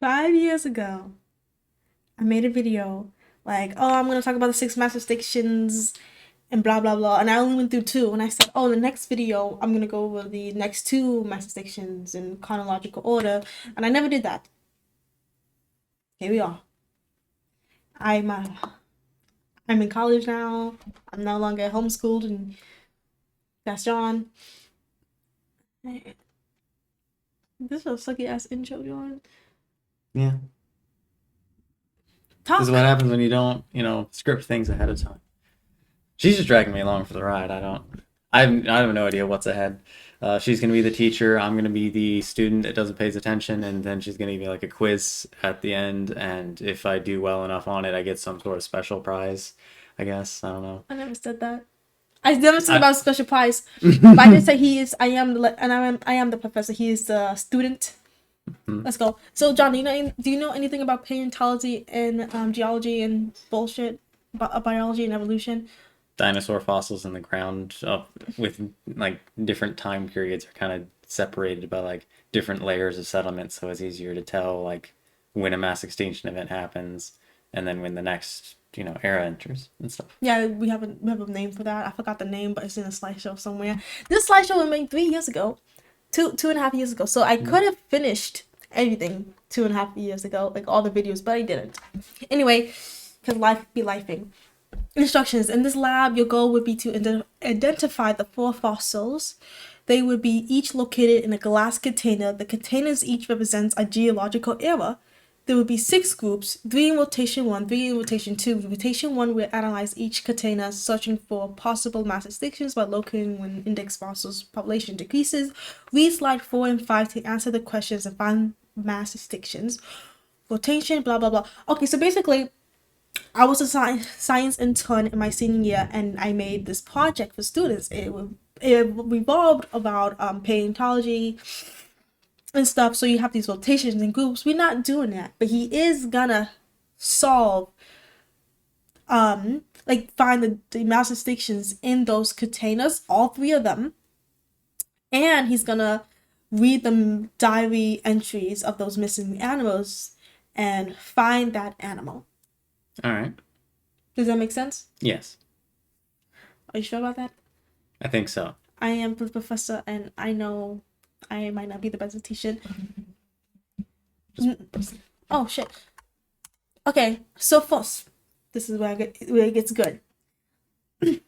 5 years ago, I made a video like, oh, I'm gonna talk about the six master stations and blah blah blah, and I only went through two. And I said, oh, the next video I'm gonna go over the next two master stations in chronological order, and I never did that. Here we are. I'm uh, I'm in college now. I'm no longer homeschooled, and that's John. This is a sucky ass intro, John. Yeah. This is Talk. what happens when you don't, script things ahead of time. She's just dragging me along for the ride. I have no idea what's ahead. She's gonna be the teacher. I'm gonna be the student that doesn't pays attention, and then she's gonna give me like a quiz at the end. And if I do well enough on it, I get some sort of special prize. I guess I don't know. I never said that. I never said I, about special prize. But I did say he is. I am the professor. He is the student. Let's go. So, John, do you know anything about paleontology and geology and bullshit, biology and evolution? Dinosaur fossils in the ground with like different time periods are kind of separated by like different layers of settlement, so it's easier to tell like when a mass extinction event happens and then when the next era enters and stuff. Yeah, we have a name for that. I forgot the name, but it's in a slideshow somewhere. This slideshow was made 3 years ago, two and a half years ago. So I could have finished everything 2.5 years ago, like all the videos, but I didn't. Anyway, because life be lifing. Instructions. In this lab, your goal would be to identify the 4 fossils. They would be each located in a glass container. The containers each represents a geological era. There would be 6 groups, 3 in rotation 1, 3 in rotation 2. Rotation 1 will analyze each container, searching for possible mass extinctions by locating when index fossils population decreases. Read slide 4 and 5 to answer the questions and find mass extinctions. Rotation, blah blah blah. Okay, so basically, I was a science intern in my senior year, and I made this project for students. It revolved about paleontology and stuff. So you have these rotations and groups. We're not doing that, but he is gonna solve, like find the mass extinctions in those containers, all 3 of them, and he's gonna read the diary entries of those missing animals and find that animal. All right. Does that make sense? Yes, Are you sure about that? I think so. I am the professor, and I know I might not be the best teacher. Oh shit. Okay, so first, this is where it gets good. The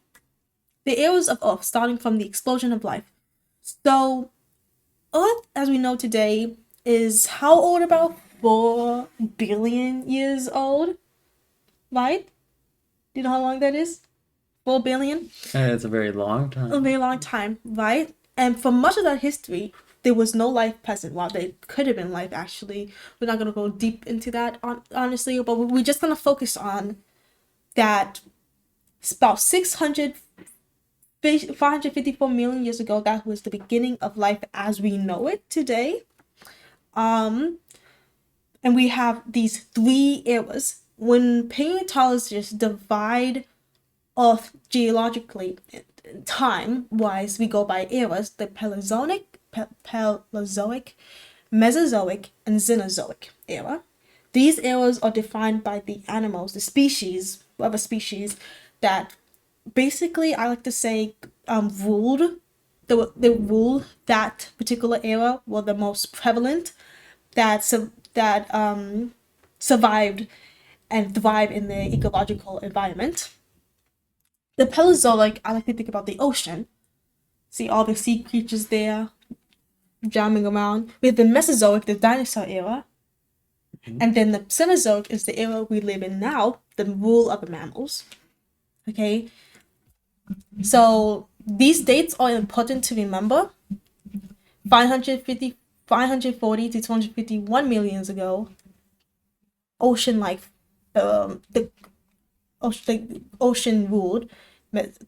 eras of Earth, starting from the explosion of life. So, Earth, as we know today, is how old? About 4 billion years old, right? Do you know how long that is? 4 billion? It's a very long A time. very long time, right? And for much of that history, there was no life present. Well, there could have been life, actually. We're not going to go deep into that, honestly, but we're just going to focus on that. It's about 554 million years ago, that was the beginning of life as we know it today. And we have these 3 eras. When paleontologists divide Earth geologically, time-wise, we go by eras: the Paleozoic, Mesozoic, and Cenozoic era. These eras are defined by the animals, the species, whatever species, that basically, I like to say, ruled the rule that particular era, were the most prevalent, that survived and thrived in the ecological environment. The Paleozoic, I like to think about the ocean. See all the sea creatures there jamming around. We have the Mesozoic, the dinosaur era. And then the Cenozoic is the era we live in now, the rule of the mammals. Okay? So these dates are important to remember. 540 to 251 million years ago, ocean life, the ocean ruled.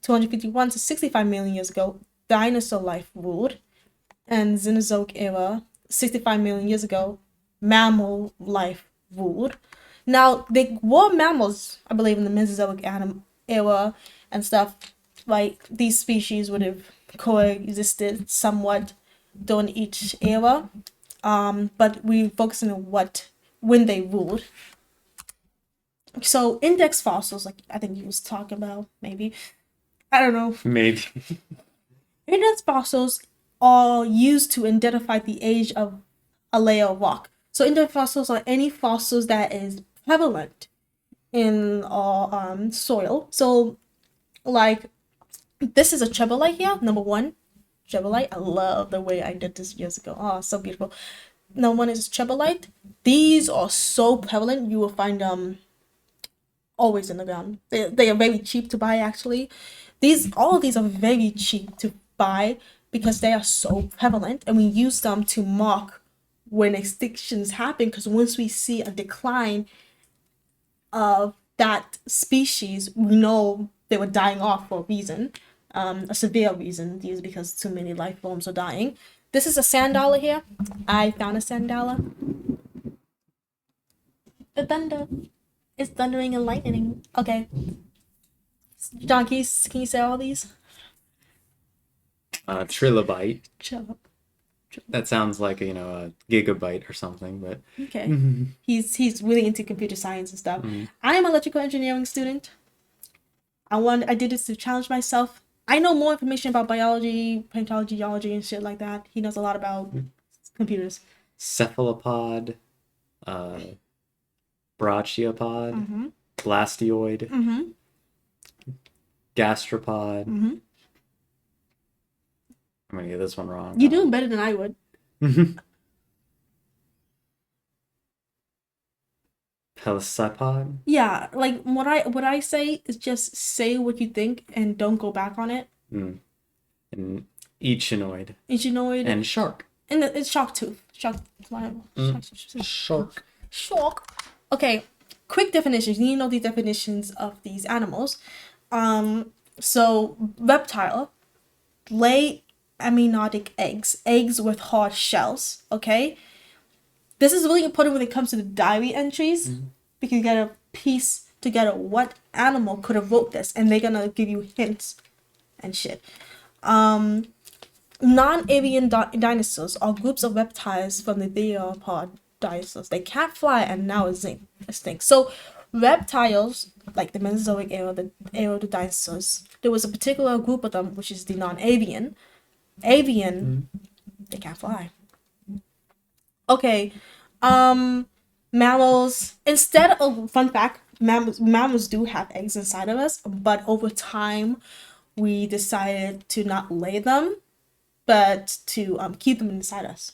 251 to 65 million years ago, dinosaur life ruled. And Cenozoic era, 65 million years ago, mammal life ruled. Now, they were mammals, I believe, in the Mesozoic era and stuff. Like, these species would have coexisted somewhat during each era. But we focus on what when they ruled. So index fossils, like I think you was talking about, maybe. I don't know. Maybe. Index fossils are used to identify the age of a layer of rock. So index fossils are any fossils that is prevalent in our soil. So like this is a trebolite here, number one. Trebolite. I love the way I did this years ago. Oh, so beautiful. Number one is trebolite. These are so prevalent. You will find always in the ground. They are very cheap to buy actually. All of these are very cheap to buy because they are so prevalent, and we use them to mark when extinctions happen, because once we see a decline of that species, we know they were dying off for a reason, a severe reason. These because too many life forms are dying. This is a sand dollar here. I found a sand dollar. The thunder. It's thundering and lightning. Okay. John, can you say all these? Trilobite. Chill. That sounds like a gigabyte or something, but Okay. He's really into computer science and stuff. I am an electrical engineering student. I did this to challenge myself. I know more information about biology, paleontology, geology, and shit like that. He knows a lot about computers. cephalopod, brachiopod, blastioid, gastropod. I'm gonna get this one wrong. You're doing better than I would. Pelecypod. Yeah, like what I say is just say what you think and don't go back on it. And echinoid. Echinoid. And shark. And it's shark tooth. Shark. Shark. Shark. Okay, quick definitions. You need to know the definitions of these animals. So reptile lay amniotic eggs with hard shells. Okay, this is really important when it comes to the diary entries because you gotta piece together what animal could have wrote this, and they're gonna give you hints and shit. Non-avian dinosaurs are groups of reptiles from the theropod dinosaurs. They can't fly and now extinct. So reptiles, like the Mesozoic era, the era of the dinosaurs, there was a particular group of them, which is the non-avian. Avian, they can't fly. Okay, mammals, instead of, fun fact, mammals do have eggs inside of us, but over time, we decided to not lay them, but to keep them inside us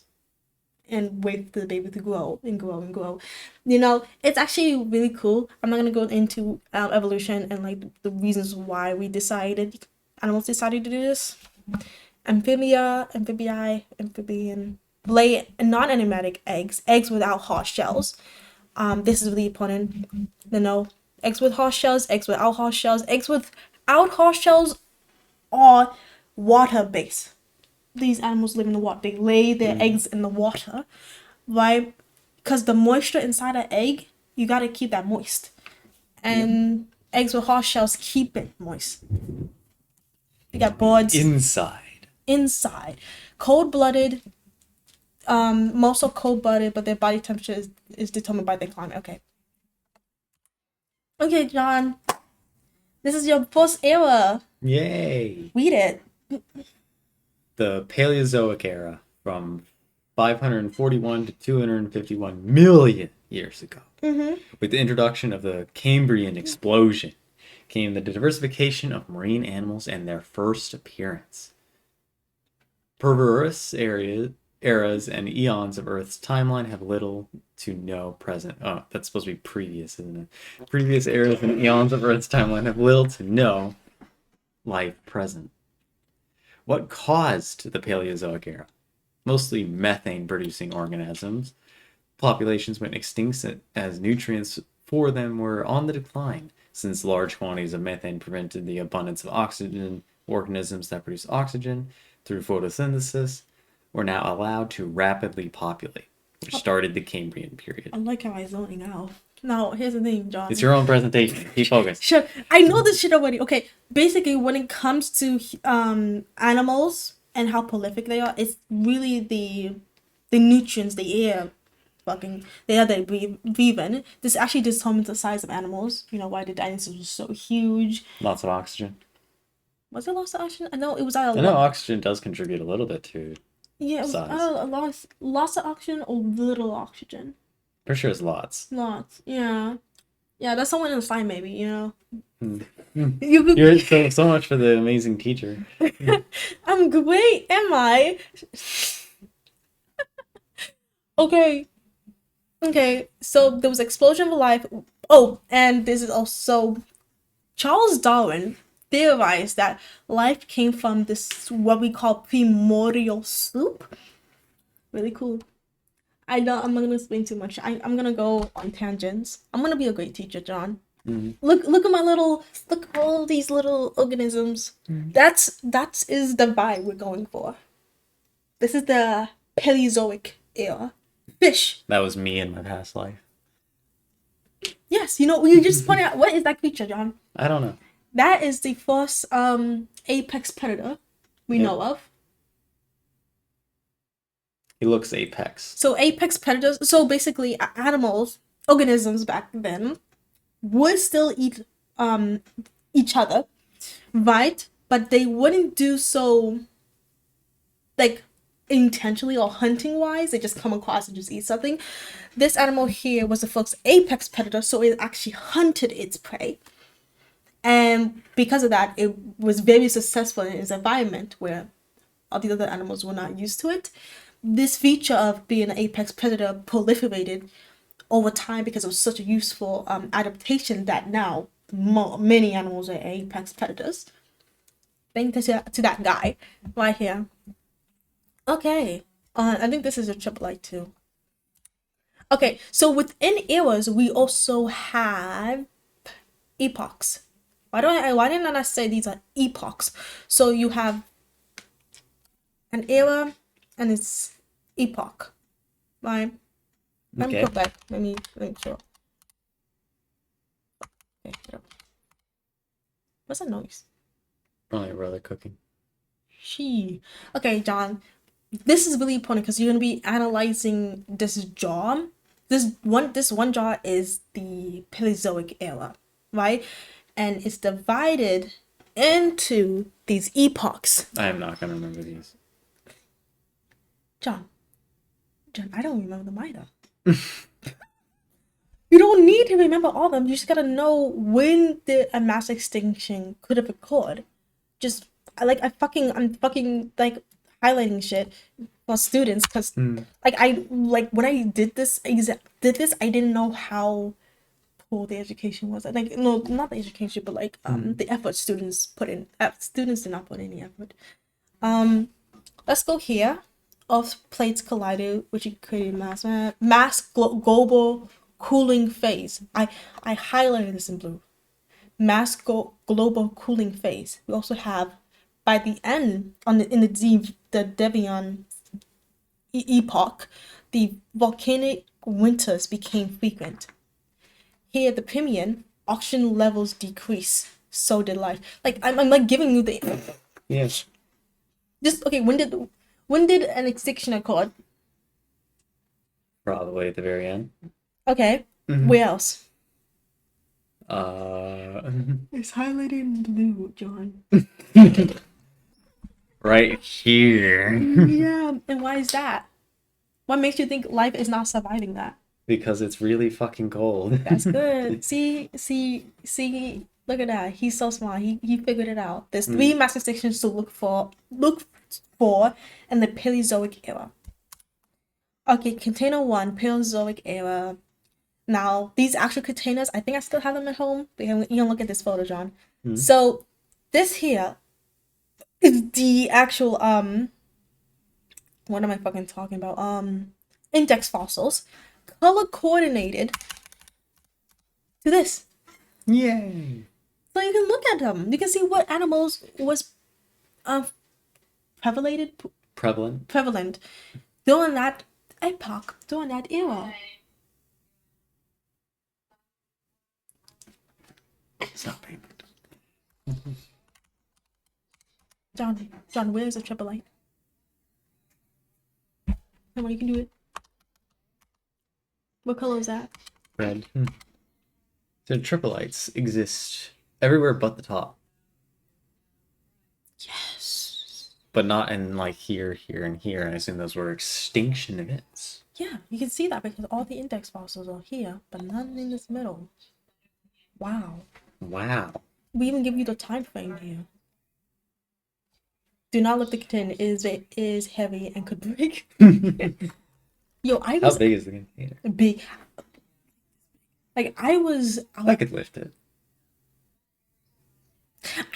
and wait for the baby to grow and grow and grow. You know, it's actually really cool. I'm not gonna go into evolution and like the reasons why animals decided to do this. Amphibian, lay non-enigmatic eggs without hard shells. This is really important to know. Eggs with hard shells, eggs without hard shells. Eggs without hard shells are water-based. These animals live in the water. They lay their eggs in the water, right? Because the moisture inside an egg, you gotta keep that moist. And eggs with hard shells keep it moist. You got birds. Inside. Cold-blooded. Most are cold-blooded, but their body temperature is determined by their climate. Okay, John. This is your first era. Yay. Read it. The Paleozoic era from 541 to 251 million years ago. With the introduction of the Cambrian explosion came the diversification of marine animals and their first appearance. Previous eras and eons of Earth's timeline have little to no present. Oh, that's supposed to be previous, isn't it? Previous eras and eons of Earth's timeline have little to no life present. What caused the Paleozoic era? Mostly methane-producing organisms. Populations went extinct as nutrients for them were on the decline, since large quantities of methane prevented the abundance of oxygen. Organisms that produce oxygen through photosynthesis were now allowed to rapidly populate, which started the Cambrian period. I like how I'm zoning out. Now, here's the thing, John. It's your own presentation. Keep focused. Sure. I know this shit already. Okay, basically, when it comes to animals and how prolific they are, it's really the nutrients, the air breathe in. This actually determines the size of animals. You know why the dinosaurs were so huge. Lots of oxygen. Was it loss of oxygen? I know it was at I know oxygen does contribute a little bit to yeah, it was size. a loss of oxygen or little oxygen. For sure, it's lots. Lots, yeah. Yeah, that's someone in the slime, maybe, you know. You could... You're so much for the amazing teacher. I'm great, am I? Okay. Okay, so there was explosion of life. Oh, and this is also Charles Darwin theorized that life came from this what we call primordial soup. Really cool. I'm not gonna explain too much. I'm gonna go on tangents. I'm gonna be a great teacher, John. Look at all these little organisms. That is the vibe we're going for. This is the Paleozoic era. Fish. That was me in my past life. Yes, you know, you just pointed out, what is that creature, John? I don't know. That is the first apex predator we know of. He looks apex. So apex predators, so basically animals, organisms back then would still eat each other, right? But they wouldn't do so like intentionally or hunting wise. They just come across and just eat something. This animal here was the first apex predator, so it actually hunted its prey. And because of that, it was very successful in its environment where all the other animals were not used to it. This feature of being an apex predator proliferated over time because it was such a useful adaptation that now many animals are apex predators. Thank you to that guy right here. Okay, I think this is a triple light too. Okay, so within eras, we also have epochs. Why didn't I say these are epochs? So you have an era and its epoch, right? Let me go back. Let me show. Okay, what's that noise? Probably your brother cooking. Okay, John. This is really important because you're gonna be analyzing this jaw. This one jaw is the Paleozoic era, right? And it's divided into these epochs. I am not gonna remember these. John, I don't remember them either. You don't need to remember all of them. You just gotta know when a mass extinction could have occurred. Just I'm fucking like highlighting shit for students because when I did this, I didn't know how poor the education was. Like no, not the education, but like the effort students put in. Students did not put any effort. Let's go here. Earth plates collided, which created global cooling phase. I highlighted this in blue. Global cooling phase. We also have by the end in the Debian epoch, the volcanic winters became frequent. Here, the Permian, oxygen levels decrease. So did life. Like I'm like giving you the yes. Just okay. When did an extinction occur? Probably at the very end. Okay. Where else? It's highlighted in blue, John. Right here. Yeah, and why is that? What makes you think life is not surviving that? Because it's really fucking cold. That's good. See, look at that. He's so smart. He figured it out. There's 3 mass extinctions to look for in the Paleozoic era. Okay, container 1, Paleozoic era. Now, these actual containers, I think I still have them at home. But you can look at this photo, John. So, this here is the actual, what am I fucking talking about? Index fossils, color coordinated to this. Yay! So you can look at them. You can see what animals was prevalent during that epoch, during that era. Stop paying. John, where's the triple light? Come on, you can do it. What color is that? Red. So tripolites exist everywhere but the top, Yes. but not in like here, here, and here. I assume those were extinction events. Yeah, you can see that because all the index fossils are here, but none in this middle. Wow. Wow. We even give you the time frame here. Do not lift the container. It is heavy and could break. Yo, I How was big is the container? big. Like I was I out. could lift it.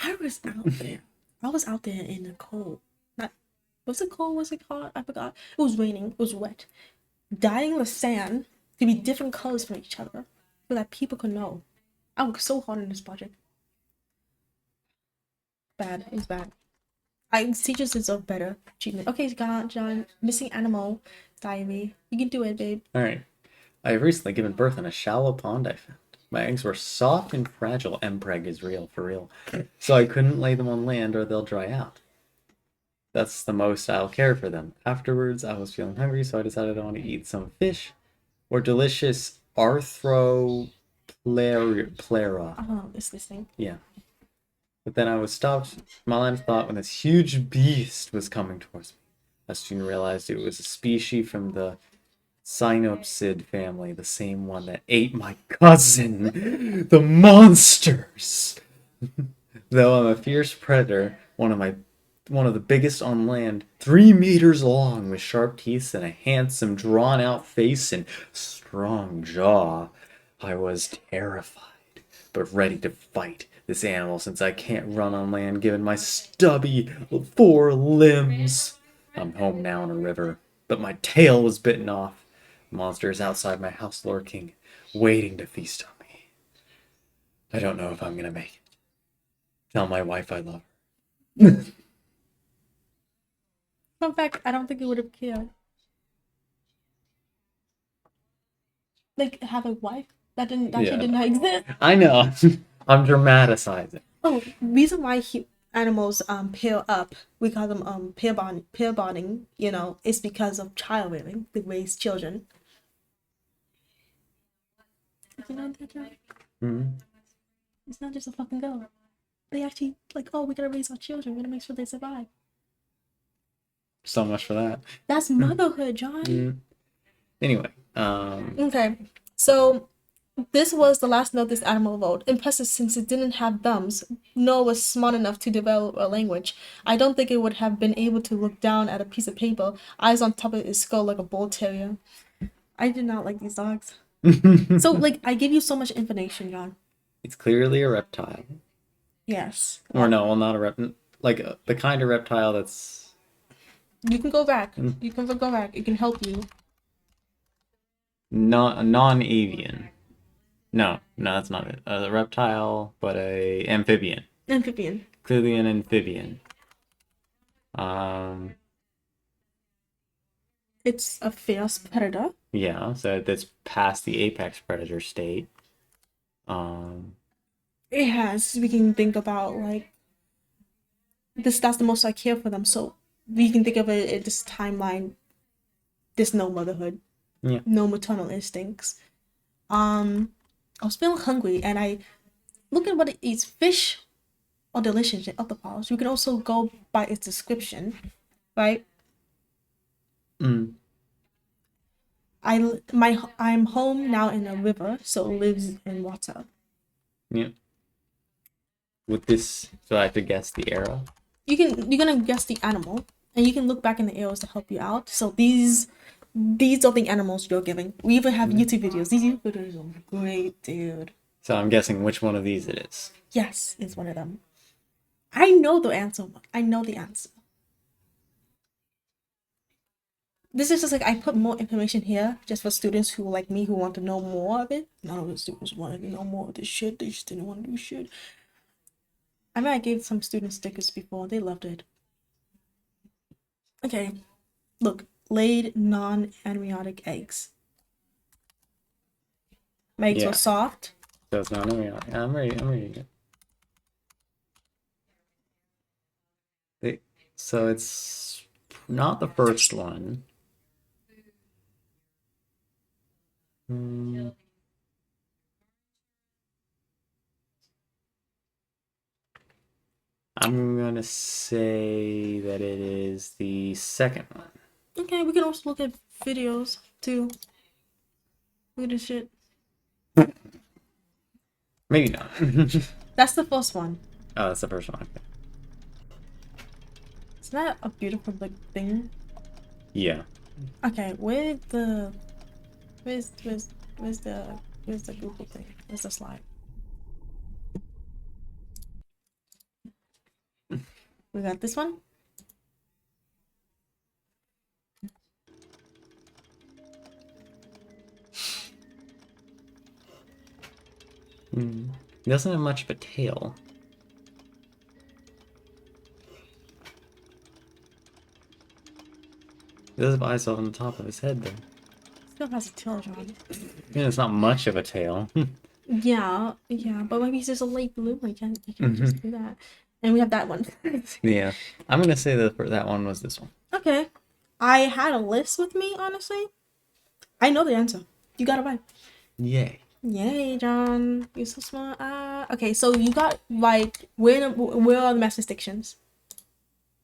I was out there. I was out there in the cold. Not was it cold? Was it hot? I forgot. It was raining. It was wet. Dyeing the sand to be different colors from each other, so that people could know. I worked so hard on this project. Bad. It was bad. Teachers deserve better treatment. Okay, John, missing animal diary. You can do it, babe. All right. I have recently given birth in a shallow pond I found. My eggs were soft and fragile. Mpreg is real, for real. So I couldn't lay them on land or they'll dry out. That's the most I'll care for them. Afterwards, I was feeling hungry, so I decided I want to eat some fish or delicious arthroplera. It's this thing. Yeah. But then I was stopped my line of thought when this huge beast was coming towards me. I soon realized it was a species from the Cynopsid family, the same one that ate my cousin. The monsters! Though I'm a fierce predator, one of the biggest on land, 3 meters long, with sharp teeth and a handsome, drawn-out face and strong jaw, I was terrified, but ready to fight this animal since I can't run on land given my stubby 4 limbs. I'm home now in a river, but my tail was bitten off. The monster is outside my house lurking, waiting to feast on me. I don't know if I'm gonna make it. Tell my wife I love her. Fun fact, I don't think it would have killed. Like have a wife that shit Yeah, did not exist. I know. I'm dramatizing. Oh, reason why animals pair up, we call them pair bonding. Is because of child rearing. They raise children. You know that, John? Mhm. It's not just a fucking go. They actually like, oh, we gotta raise our children. We gotta make sure they survive. So much for that. That's motherhood, John. Mm. Anyway, Okay, so this was the last note this animal wrote. Impressive since it didn't have thumbs, nor was smart enough to develop a language. I don't think it would have been able to look down at a piece of paper, eyes on top of its skull like a bull terrier. I did not like these dogs. So, like, I give you so much information, John. it's clearly a reptile. Yes. Or no, well, not a reptile. Like the kind of reptile that's. You can go back. You can go back. It can help you. Not a non-avian. No, that's not it. A reptile, but a amphibian. Amphibian. Clearly an amphibian. Um, It's a fierce predator. yeah, so that's past the apex predator state. Um, It has. We can think about like this. That's the most I care for them. So we can think of it in this timeline. There's no motherhood. yeah. No maternal instincts. I was feeling hungry, and I look at what it eats. Fish are delicious in other parts. You can also go by its description, right? Mm, I'm home now in a river, so it lives in water. yeah. With this, so I have to guess the era. You're gonna guess the animal, and you can look back in the arrows to help you out. So these are the animals you're giving. We even have YouTube videos. These YouTube videos are great, dude. So I'm guessing which one of these it is. Yes, it's one of them. I know the answer. I know the answer. This is just like I put more information here just for students who like me who want to know more of it. None of the students wanted to know more of this shit. They just didn't want to do shit. I mean, I gave some students stickers before. They loved it. Okay, look, laid non-amniotic eggs. My eggs Yeah. were soft. So it's not. I'm ready. So it's not the first one. Hmm. I'm gonna say that it is the second one. Okay, we can also look at videos too. Look at this shit. Maybe not. That's the first one. Oh, that's the first one. Okay. Isn't that a beautiful like thing? Yeah. Okay, where's where's where's the Google thing? Where's the slide? We got this one. Hmm. He doesn't have much of a tail. He does have eyes on the top of his head, though. Still has a tail, John. Yeah, it's not much of a tail. Yeah, yeah, but maybe he's just a late bloomer. You can't just do that. And we have that one. Yeah. I'm gonna say that one was this one. Okay. I had a list with me, honestly. I know the answer. You got it right. Yay. Yay, John. You're so smart. Okay, so you got like where are the mass distinctions?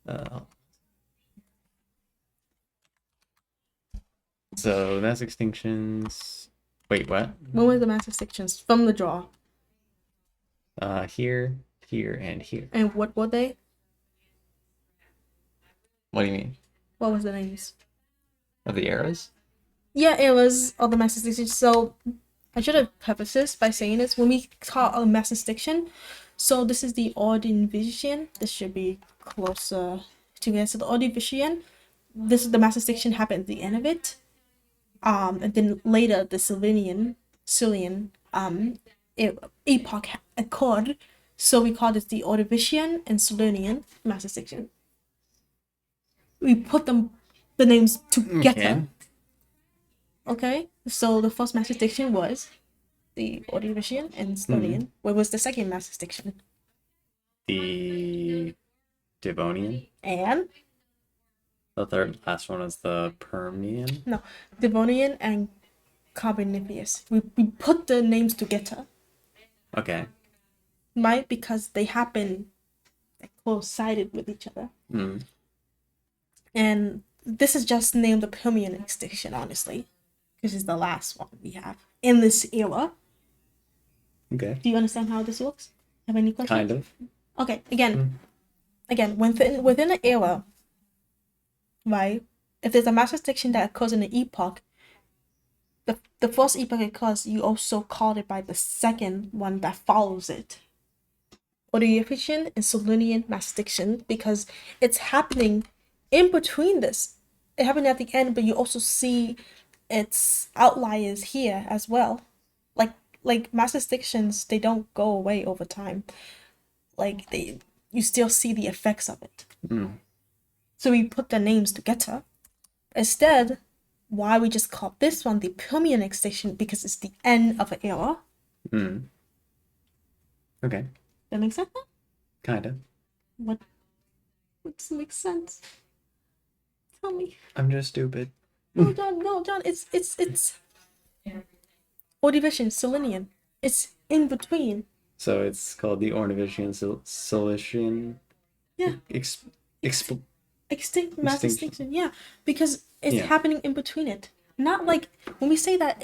Uh, so mass extinctions. Wait, what? When were the mass distinctions from the draw? Here, here, and here. And what were they? What do you mean? What was the names? Of the arrows? Yeah, it was all the mass distinctions. So I should have prefaced this by saying this. When we call a mass distinction, so this is the ordination. This should be closer to it. So the ordination, this is the mass distinction happened at the end of it. And then later the Sicilian epoch occurred. So we call this the Ordovician and Salernian mass distinction. We put the names together. Okay. So the first mass distinction was the Ordovician and Salernian. What was the second mass distinction? The Devonian. And The third last one is the Permian. no, Devonian and Carboniferous. We put the names together. Okay. Right? Because they happen close-sided with each other. And this is just named the Permian extinction, honestly. This is the last one we have in this era. Okay. Do you understand how this works? Have any questions? Kind of. Okay, again, within an era, right? If there's a mass extinction that occurs in an epoch, the first epoch occurs, you also call it by the second one that follows it. Ordovician and Salernian mass extinction, because it's happening in between this. It happened at the end, but you also see its outliers here as well. Like mass extinctions, they don't go away over time. Like you still see the effects of it. So we put the names together. Instead, why we just call this one the Permian extinction, because it's the end of an era. Okay. That makes sense? Kind of. What doesn't make sense? Tell me. I'm just stupid. No, John. It's Ordovician, Salernian. It's in between. So it's called the Ordovician Silesian. Yeah. Mass extinction. Yeah, because it's happening in between it. Not like when we say that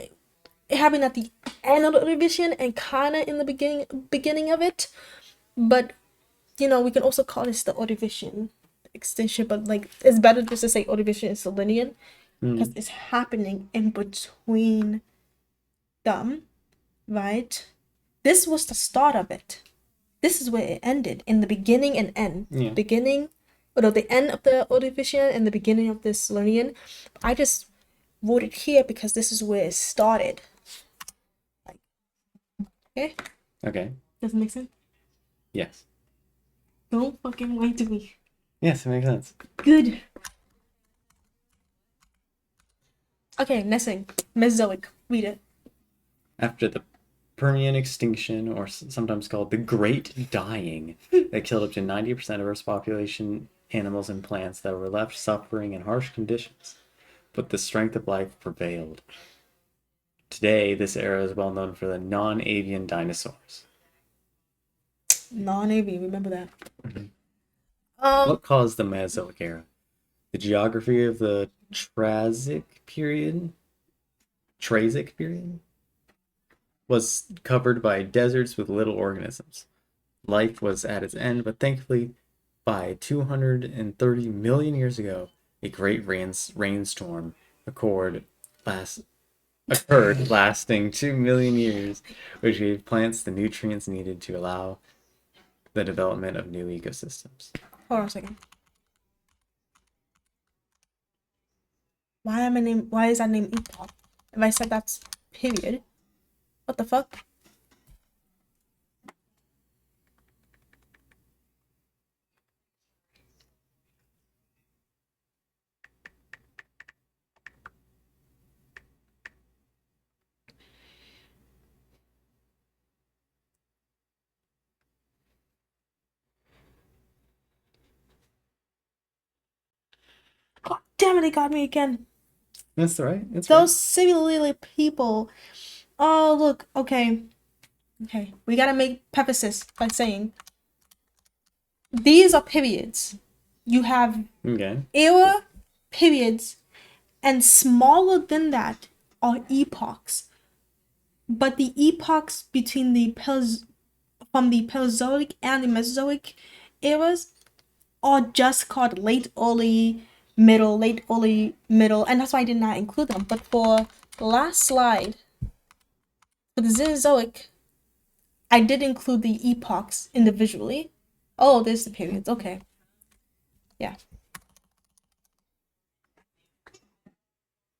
it happened at the end of the Ordovician and kinda in the beginning of it, but we can also call this the Ordovician extinction. But like it's better just to say Ordovician and Salernian because it's happening in between them, right? This was the start of it. This is where it ended, in the beginning and end. Yeah. The end of the Ordovician and the beginning of the Salernian. I just wrote it here because this is where it started. Okay? Okay. Does it make sense? Yes. Don't fucking lie to me. Yes, it makes sense. Good. Okay, next thing. Mesozoic. Read it. After the Permian extinction, or sometimes called the Great Dying, that killed up to 90% of Earth's population, animals and plants that were left suffering in harsh conditions, but the strength of life prevailed. Today, this era is well known for the non-avian dinosaurs. Non-avian, remember that. Mhm. Um, What caused the Mesozoic era? The geography of the Triassic period was covered by deserts with little organisms. Life was at its end, but thankfully, by 230 million years ago, a great rainstorm last, occurred lasting 2 million years, which gave plants the nutrients needed to allow the development of new ecosystems. hold on a second. Why is that name epoch? If I said that's period, what the fuck? God damn it, they got me again. That's right. That's Those silly little people. Oh, look. Okay. We gotta make prefaces by saying these are periods. You have right. Okay. era, periods, and smaller than that are epochs. But the epochs between from the Paleozoic and the Mesozoic eras are just called late, early, middle, late, early, middle, and that's why I did not include them. But for the last slide, for the Cenozoic, I did include the epochs individually. Oh, there's the periods. Okay. Yeah.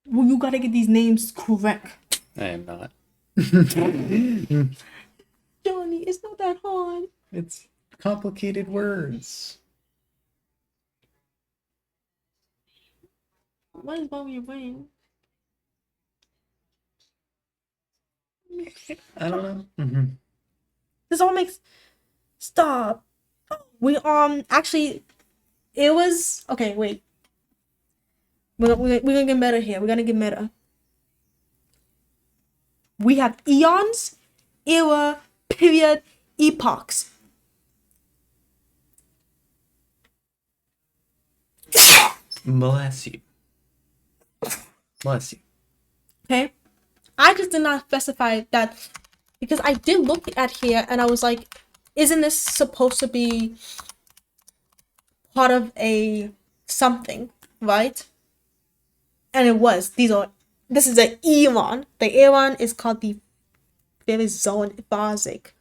Well, you gotta get these names correct. I am not. Johnny, it's not that hard. It's complicated words. What is wrong with your brain? I don't know. Mm-hmm. This all makes. Stop. We actually, it was okay. Wait, we're gonna get meta here. We're gonna get meta. We have eons, era, period, epochs. Bless you. Bless you. Okay, I just did not specify that because I did look at here and I was like, isn't this supposed to be part of a something, right? And it was. This is an eon. The eon is called the Phaseozoic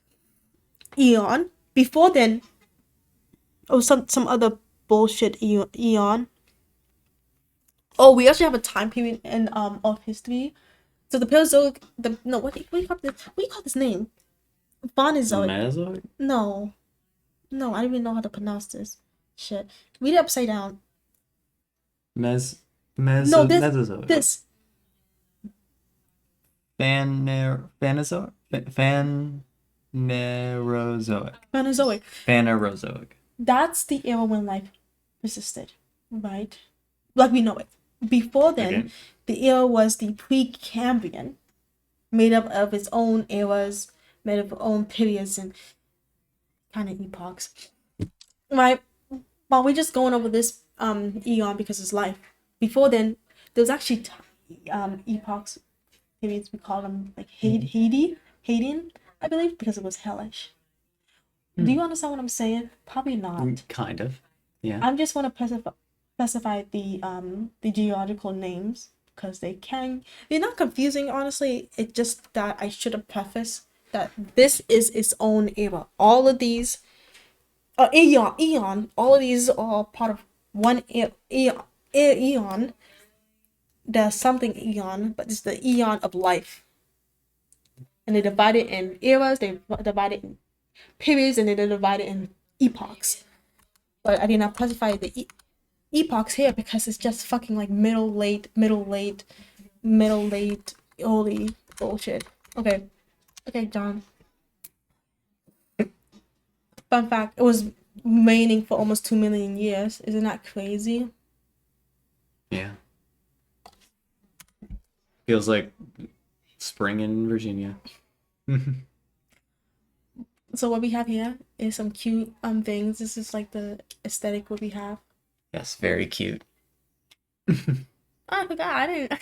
eon. Before then, oh, some other bullshit eon. Oh, we actually have a time period in of history. So the Paleozoic, what do you call this? What do you call this name? Phonozoic. Mesozoic? No, I don't even know how to pronounce this. Shit, read it upside down. No, Mesozoic. this. Phanerozoic. Phonozoic. Phanerozoic. That's the era when life persisted, right? Like we know it. Before then, Okay. the era was the Precambrian, made up of its own eras, made up of own periods and kind of epochs, right? But we're just going over this eon because it's life. Before then, there was actually epochs, periods. We call them like Hadean, I believe, because it was hellish. Do you understand what I'm saying? Probably not. Kind of. Yeah. I'm just want to specify the geological names because they're not confusing, honestly. It's just that I should have prefaced that this is its own era. All of these eon, all of these are part of one eon. There's something eon, but it's the eon of life. And they divide it in eras, they divide it in periods, and then they divide it in epochs. But I did not specify the epochs here because it's just fucking like middle, late, early bullshit. Okay, John. Fun fact: it was raining for almost 2 million years. Isn't that crazy? Yeah. Feels like spring in Virginia. So what we have here is some cute things. This is like the aesthetic what we have. Yes, very cute. Oh, I forgot. I didn't.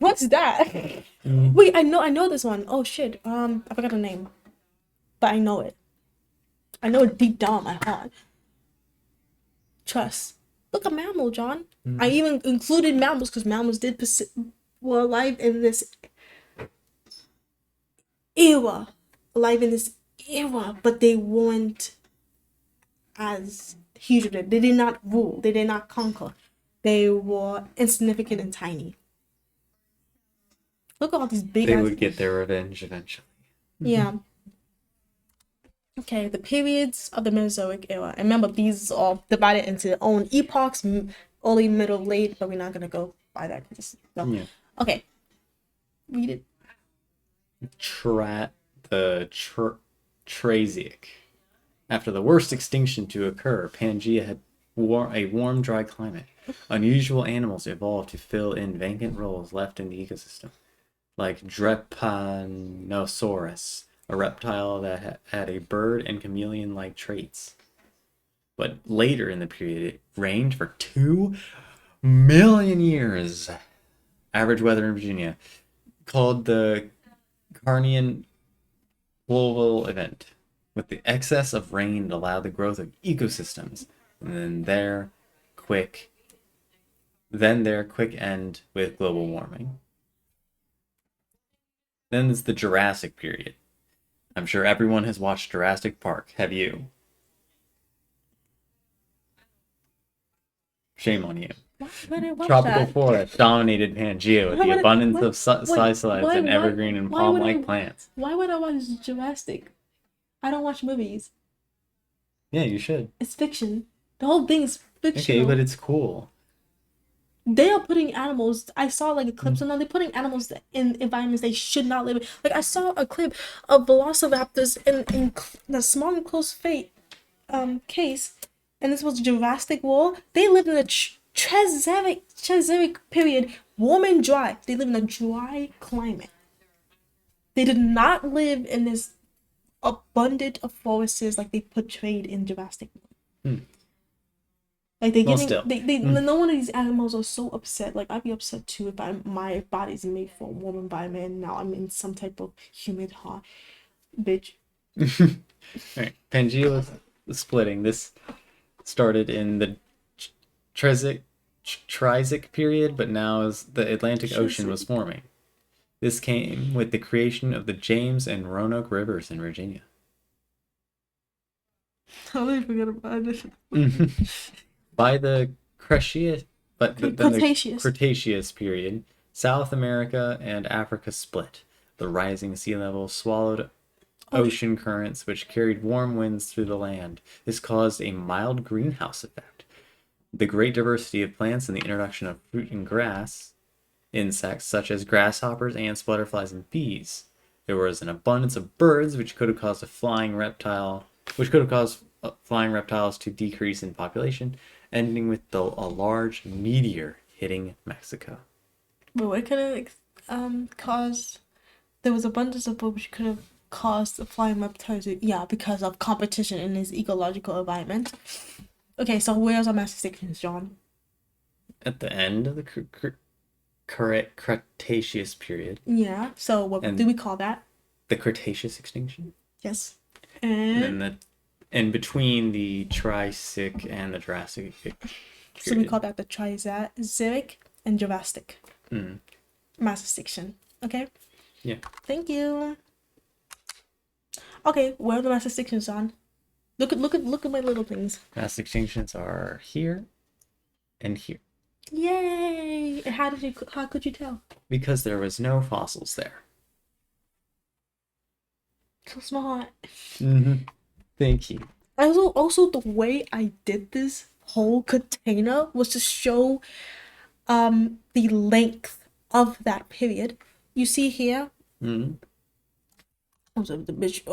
What's that? Wait, I know this one. Oh shit. I forgot the name, but I know it. I know it deep down my heart. Trust. Look, a mammal, John. I even included mammals because mammals were alive in this era, but they weren't as huge. They did not rule. They did not conquer. They were insignificant and tiny. Look at all these big. They would get their revenge eventually. Yeah. Okay, the periods of the Mesozoic era. And remember, these are all divided into their own epochs, early, middle, late, but we're not gonna go by that. No. Yeah. Okay. Read it. Triassic. After the worst extinction to occur, Pangea had a warm, dry climate. Unusual animals evolved to fill in vacant roles left in the ecosystem, like Drepanosaurus, a reptile that had a bird and chameleon-like traits. But later in the period, it rained for 2 million years. Average weather in Virginia, called the Carnian Pluvial Event, with the excess of rain that allowed the growth of ecosystems, and then their quick end with global warming. Then there's the Jurassic period. I'm sure everyone has watched Jurassic Park. Have you? Shame on you. Why would I watch Tropical that? forest dominated Pangea with Why the would I- abundance why- of cyclades and evergreen and why would palm-like I- plants. Why would I watch Jurassic? I don't watch movies. Yeah, you should. It's fiction. The whole thing is fictional. Okay, but it's cool. They are putting animals. I saw like a clip. So now they're putting animals in environments they should not live in. Like I saw a clip of velociraptors in the small enclosed case, and this was Jurassic World. They lived in a Triassic period, warm and dry. They live in a dry climate. They did not live in this abundant of forests like they portrayed in Jurassic World. Like they Well, getting still. no one of these animals are so upset. Like I'd be upset too if my body's made for a warm environment and now I'm in some type of humid hot bitch. Alright, Pangea was splitting. This started in the Triassic period, but now as the Atlantic Ocean was forming. This came with the creation of the James and Roanoke Rivers in Virginia. I really forgot about this. By the Cretaceous, then Cretaceous. the Cretaceous period, South America and Africa split. The rising sea level swallowed ocean currents, which carried warm winds through the land. This caused a mild greenhouse effect. The great diversity of plants and the introduction of fruit and grass, insects such as grasshoppers, ants, butterflies, and bees. There was an abundance of birds, which could have caused flying reptiles to decrease in population, ending with a large meteor hitting Mexico. But what could have caused? There was abundance of birds which could have caused the flying reptiles. Yeah, because of competition in this ecological environment. Okay, so where's our mass extinctions, John? At the end of the Cretaceous period. Yeah. So what do we call that? The Cretaceous extinction. Yes. And then in between the Triassic and the Jurassic period. So we call that the Triassic and Jurassic Mm. mass extinction. Okay. Yeah. Thank you. Okay, where are the mass extinctions on? Look at my little things. Mass extinctions are here and here. Yay! And how could you tell? Because there was no fossils there. So smart. Thank you. Also the way I did this whole container was to show the length of that period. You see here. What's up, the bitch?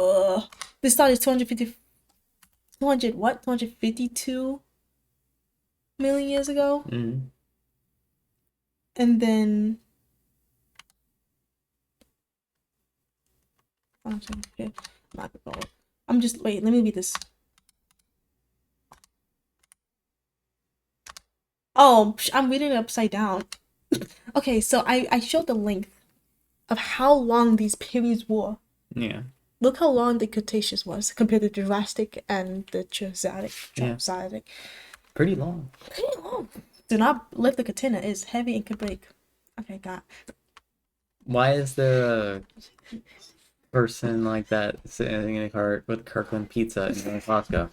This started 252 million years ago. And then Okay. I'm just wait. Let me read this. Oh, I'm reading it upside down. Okay, so I showed the length of how long these periods were. Yeah. Look how long the Cretaceous was compared to Jurassic and the Triassic. Yeah. Pretty long. Pretty long. Do not lift the container. It's heavy and could break. Okay, got. Why is there a person like that sitting in a cart with Kirkland pizza in Costco?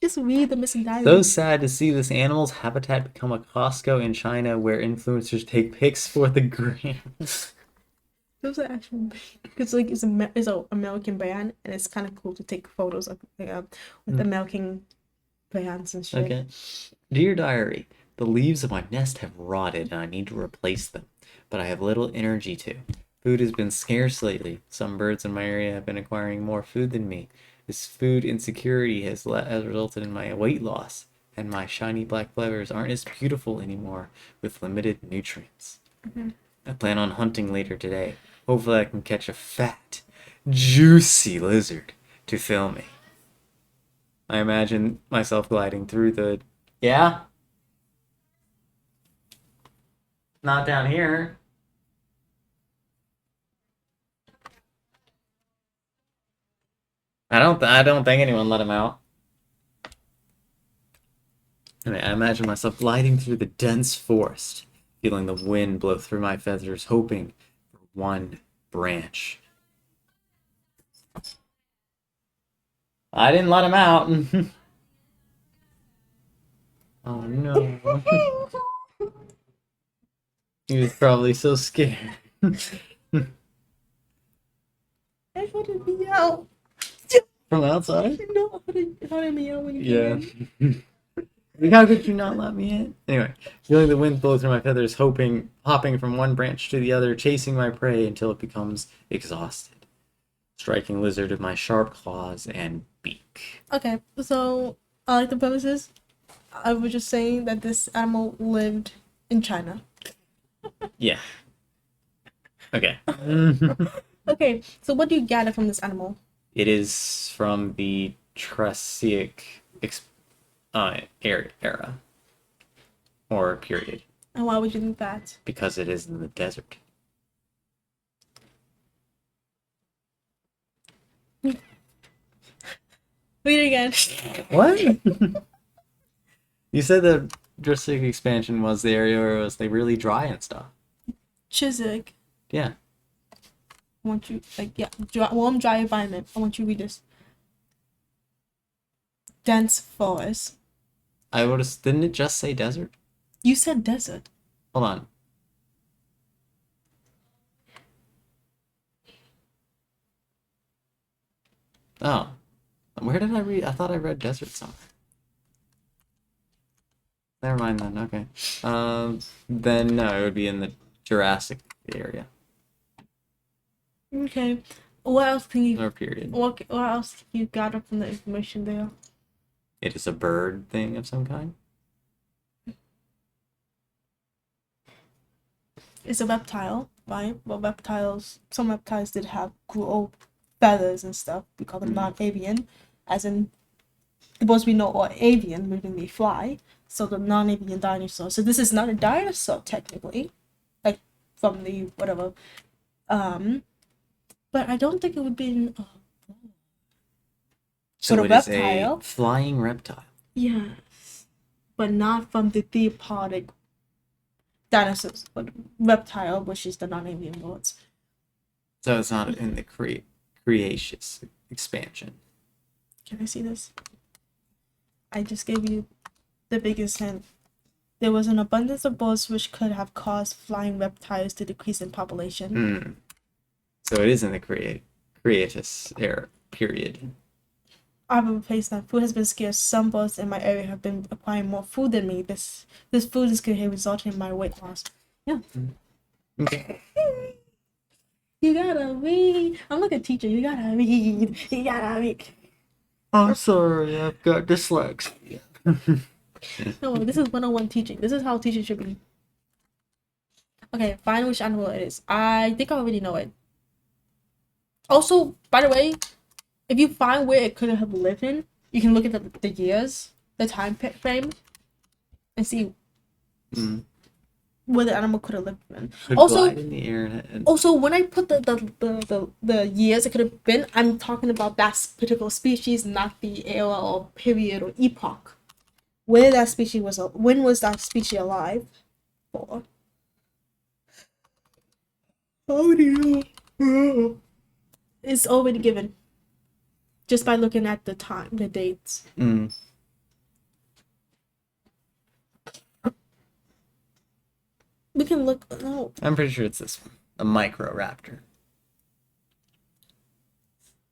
Just read the missing diagram. So sad to see this animal's habitat become a Costco in China where influencers take pics for the gram. Those are actually because like it's a American brand and it's kind of cool to take photos of with American brands and shit. Okay. Dear diary, the leaves of my nest have rotted and I need to replace them, but I have little energy to. Food has been scarce lately. Some birds in my area have been acquiring more food than me. This food insecurity has resulted in my weight loss, and my shiny black feathers aren't as beautiful anymore with limited nutrients. I plan on hunting later today. Hopefully I can catch a fat, juicy lizard to fill me. I imagine myself gliding through the... Yeah? Not down here. I don't think anyone let him out. I imagine myself gliding through the dense forest, feeling the wind blow through my feathers, hoping for one branch. I didn't let him out. Oh no. He was probably so scared. I want to be out. From outside? No, how did me out when you came in? Like, how could you not let me in? Anyway, feeling the wind blow through my feathers, hopping from one branch to the other, chasing my prey until it becomes exhausted. Striking lizard with my sharp claws and beak. Okay, so I like the premises. I was just saying that this animal lived in China. Yeah. Okay. Okay, so what do you gather from this animal? It is from the Triassic era or period. And why would you think that? Because it is in the desert. Read it again. What? You said the Jurassic expansion was the area where it was like really dry and stuff. Chiswick. Yeah. I want you warm, dry environment. I want you to read this. Dense forest. Didn't it just say desert? You said desert. Hold on. Oh. Where did I read? I thought I read desert somewhere. Never mind then, okay. Then no, it would be in the Jurassic area. Okay. What else can you Or period. what else can you gather from the information there? It is a bird thing of some kind. It's a reptile, right? But some reptiles did have grow feathers and stuff. We call them non-avian, as in the ones we know are avian, meaning they fly. So the non-avian dinosaur. So this is not a dinosaur technically, like from the whatever. But I don't think it would be. So a it is reptile. a flying reptile. Yes, but not from the theropodic dinosaurs, but reptile, which is the non-avian words. So it's not in the Cretaceous expansion. Can I see this? I just gave you the biggest hint. There was an abundance of birds which could have caused flying reptiles to decrease in population. So it is in the Cretaceous era period. I have replaced that. Food has been scarce. Some birds in my area have been acquiring more food than me. This food insecurity resulted in my weight loss. Yeah. Okay. You gotta read. I'm like a teacher. You gotta read. You gotta read. I'm sorry, I've got dyslexia. No, this is 101 teaching. This is how teaching should be. Okay, find which animal it is. I think I already know it. Also, by the way, if you find where it could have lived in, you can look at the years, the time frame, and see Mm. where the animal could have lived in. Could Also, glide in the air and also when I put the years it could have been, I'm talking about that particular species, not the era or period or epoch. Where that species was, when was that species alive for? How do you know? It's already given just by looking at the time, the dates. mm. We can look. No, I'm pretty sure it's this one, a microraptor.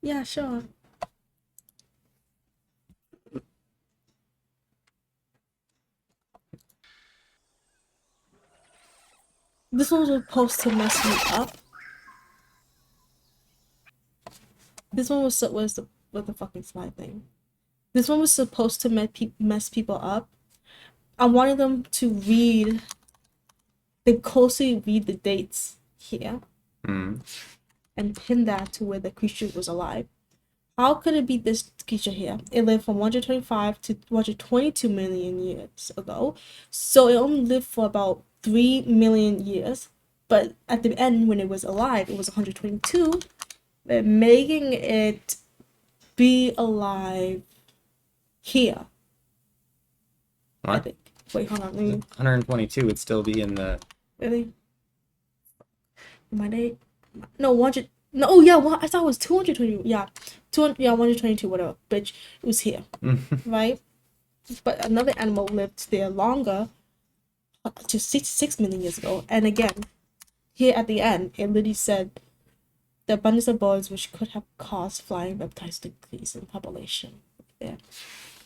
yeah, sure. This one was supposed to mess me up. This one was what the fucking slide thing. This one was supposed to mess people up. I wanted them to read. They closely read the dates here Mm. and pin that to where the creature was alive. How could it be this creature here? It lived from 125 to 122 million years ago. So it only lived for about 3 million years. But at the end, when it was alive, it was 122, making it be alive here. I What? think. Wait, hold on. Let me, 122 would still be in the. really? My date? No, 100. No, oh yeah, I thought it was 220. Yeah, 200. Yeah, 122. Whatever. Bitch, it was here, right? But another animal lived there longer, to 6 million years ago. And again, here at the end, it literally said the abundance of birds which could have caused flying reptiles to decrease in population. Yeah.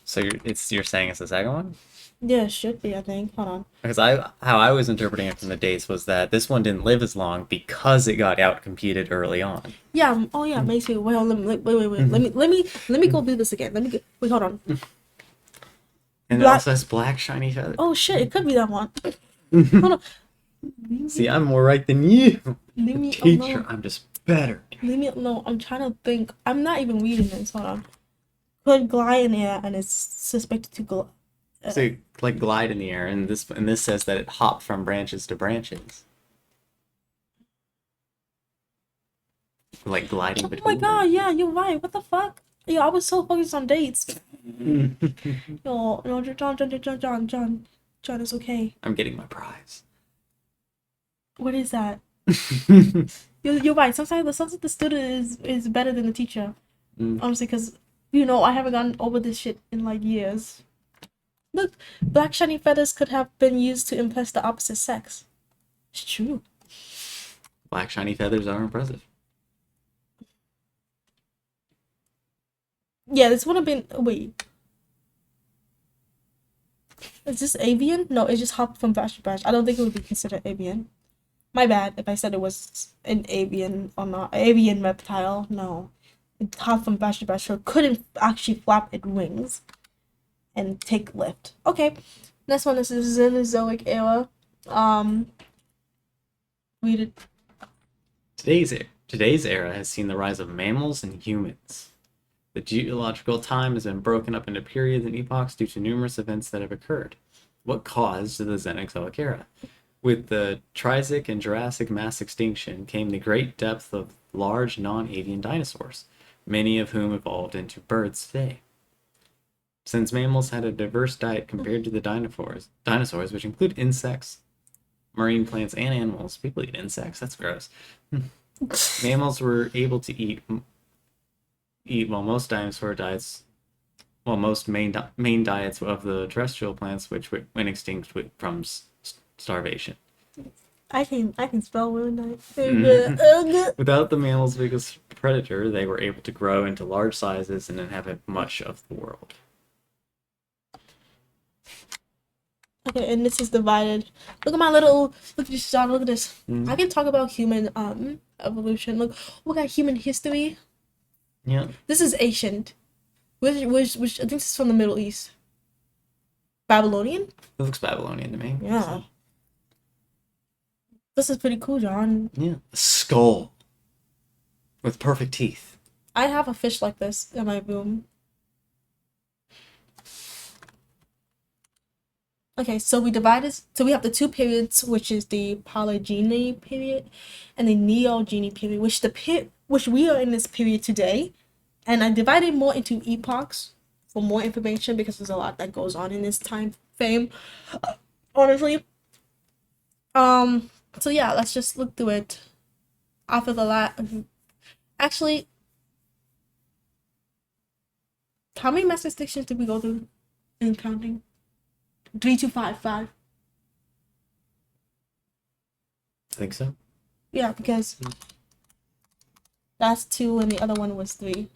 So you're saying it's the second one? Yeah, it should be, I think. Hold on. Because how I was interpreting it from the dates was that this one didn't live as long because it got out competed early on. Yeah. Oh yeah. Makes me wait. Wait. Let me go do this again. Let me get. Wait. Hold on. And it also has black shiny feathers. Oh shit! It could be that one. Hold on. See, I'm more right than you. Leave me Teacher, alone. I'm just better. Leave me alone. I'm trying to think. I'm not even reading this. Hold on. Could glide in air and is suspected to go. So like glide in the air, and this says that it hopped from branches to branches, like gliding Oh my between god! Yeah, you're right. What the fuck? Yo, I was so focused on dates. them. Yo, no, John, it's okay. I'm getting my prize. What is that? You're right. Sometimes the student is better than the teacher. Mm. Honestly, because I haven't gotten over this shit in like years. Look, black shiny feathers could have been used to impress the opposite sex. It's true. Black shiny feathers are impressive. Yeah, this would have been. Wait, is this avian? No, it just hopped from branch to branch. I don't think it would be considered avian. My bad if I said it was an avian or not. Avian reptile. No, it hopped from branch to branch, so it couldn't actually flap its wings and take lift. Okay, next one is the Cenozoic era. Read it. Today's era has seen the rise of mammals and humans. The geological time has been broken up into periods and epochs due to numerous events that have occurred. What caused the Cenozoic era? With the Triassic and Jurassic mass extinction came the great depth of large non-avian dinosaurs, many of whom evolved into birds today. Since mammals had a diverse diet compared to the dinosaurs, which include insects, marine plants, and animals. People eat insects. That's gross. Mammals were able to eat while most main diets of the terrestrial plants, which went extinct from starvation. I can spell really nice. Without the mammal's biggest predator, they were able to grow into large sizes and inhabit much of the world. Okay, and this is divided. Look at my little. Look at this, John. Look at this. Mm. I can talk about human evolution. Look, we got human history. Yeah. This is ancient, which I think this is from the Middle East. Babylonian. It looks Babylonian to me. Yeah. So. This is pretty cool, John. Yeah. The skull. with perfect teeth. I have a fish like this in my room. Okay, so we have the two periods, which is the Polygeny period and the Neogeny period, which we are in this period today. And I divided more into epochs for more information because there's a lot that goes on in this time frame. Honestly. So yeah, let's just look through it. After the actually, how many mass extinctions did we go through in counting? 3, 2, 5, 5. I think so. Yeah, because that's 2 and the other one was 3.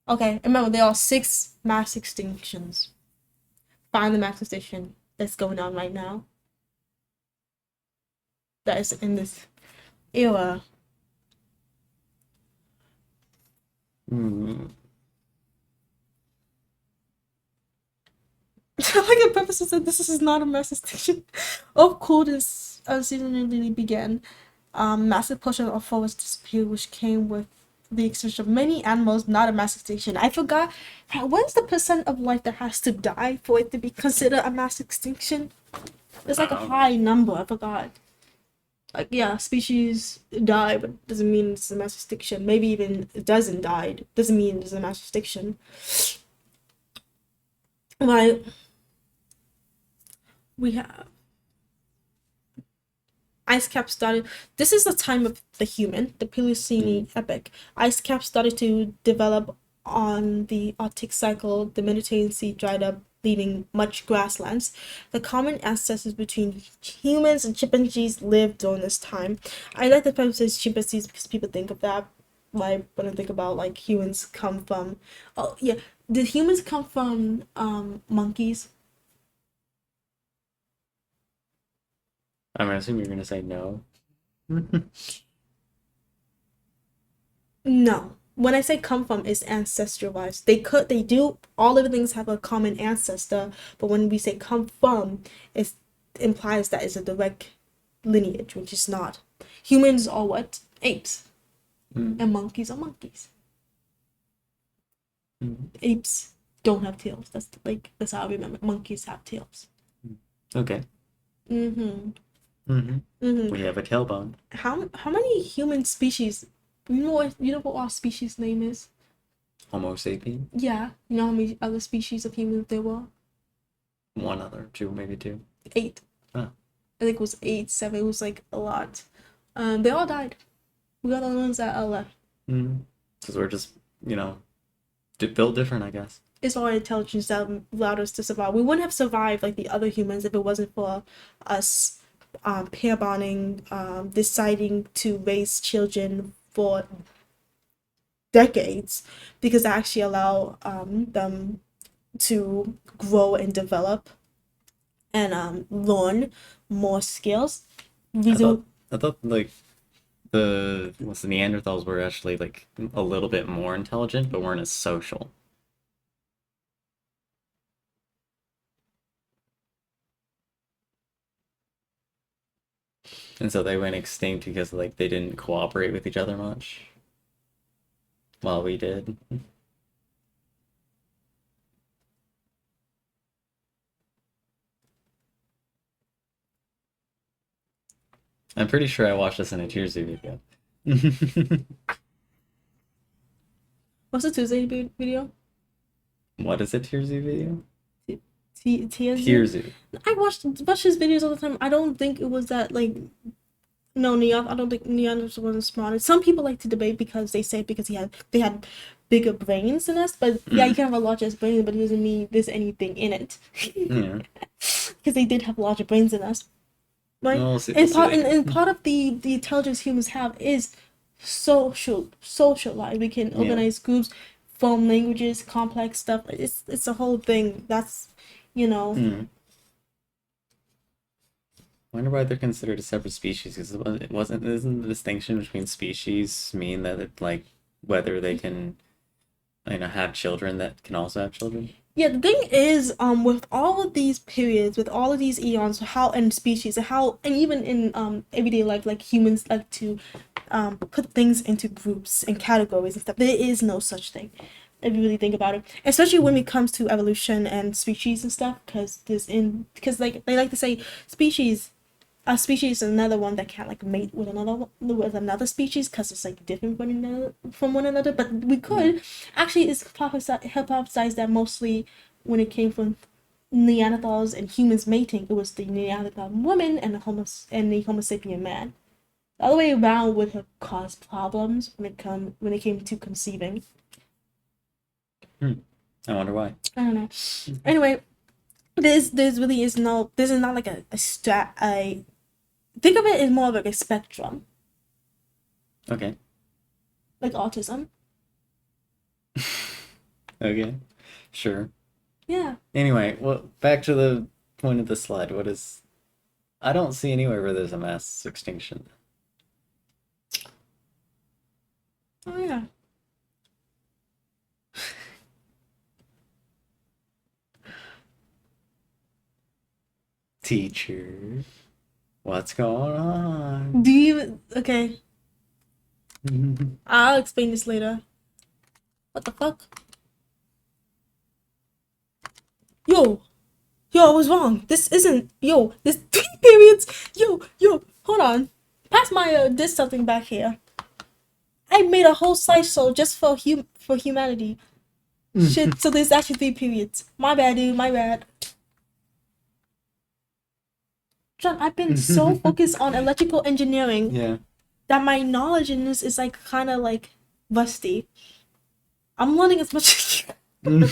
Okay, remember there are 6 mass extinctions. Find the mass extinction that's going on right now. That is in this era. Like a professor said, this is not a mass extinction. Of course, seasonally began. Massive portion of forest disappeared, which came with the extinction of many animals, not a mass extinction. I forgot, what's the percent of life that has to die for it to be considered a mass extinction? It's like a high number, I forgot. Like, yeah, species die, but doesn't mean it's a mass extinction. Maybe even it doesn't die, doesn't mean it's a mass extinction. Like, we have ice cap started. This is the time of the human, the Pliocene epoch. Ice cap started to develop on the Arctic cycle. The Mediterranean Sea dried up, leaving much grasslands. The common ancestors between humans and chimpanzees lived during this time. I like the fact says chimpanzees because people think of that. Like when I think about like humans come from. Oh yeah, did humans come from monkeys? I'm gonna assume you're gonna say no. No. When I say come from, it's ancestral wise. They do, all of the things have a common ancestor, but when we say come from, it implies that it's a direct lineage, which is not. Humans are what? Apes. And monkeys are monkeys. Apes don't have tails. That's how I remember. Monkeys have tails. Okay. We have a tailbone. How many human species? You know what our species name is? Homo sapien. Yeah. You know how many other species of humans there were? 1 other, 2, maybe 2. 8. Oh. I think it was 8, 7. It was like a lot. They all died. We got the ones that are left. Because we're just, built different, I guess. It's our intelligence that allowed us to survive. We wouldn't have survived like the other humans if it wasn't for us pair bonding, deciding to raise children for decades, because that actually allow them to grow and develop and learn more skills. I thought like the Neanderthals were actually like a little bit more intelligent, but weren't as social. And so they went extinct because like they didn't cooperate with each other much. While we did. I'm pretty sure I watched this in a Tears video. What's the Tuesday video? What is a Tears video? Tears. I watch his videos all the time. I don't think it was that like. No, I don't think Neanderthals wasn't smart. Some people like to debate because they say because they had bigger brains than us. But yeah, you can have a larger brain, but it doesn't mean there's anything in it. Yeah. Because they did have larger brains than us. Right? Well, and part of the intelligence humans have is socialize. We can organize groups, form languages, complex stuff. It's a whole thing. That's I wonder why they're considered a separate species, because isn't the distinction between species mean that it, like, whether they can have children that can also have children? Yeah, the thing is, with all of these periods, with all of these eons, and species, and even in everyday life, like humans like to put things into groups and categories and stuff. There is no such thing, if you really think about it. Especially when it comes to evolution and species and stuff, because like they like to say, a species is another one that can't like mate with another species because it's like different from one another. But we could actually it's hypothesized that mostly when it came from Neanderthals and humans mating, it was the Neanderthal woman and the Homo sapien man. The other way around would have caused problems when it came to conceiving. I wonder why. I don't know. Anyway, there's not like a think of it as more of like a spectrum. Okay. Like autism. Okay. Sure. Yeah. Anyway, well, back to the point of the slide. I don't see anywhere where there's a mass extinction. Oh yeah. Teacher, what's going on? Do you okay? I'll explain this later. What the fuck? Yo, I was wrong. This isn't This 3 periods. Yo, hold on. Pass my this something back here. I made a whole slideshow just for humanity. Shit. So there's actually 3 periods. My bad, dude. My bad. John, I've been so focused on electrical engineering that my knowledge in this is like kind of like rusty. I'm learning as much as No,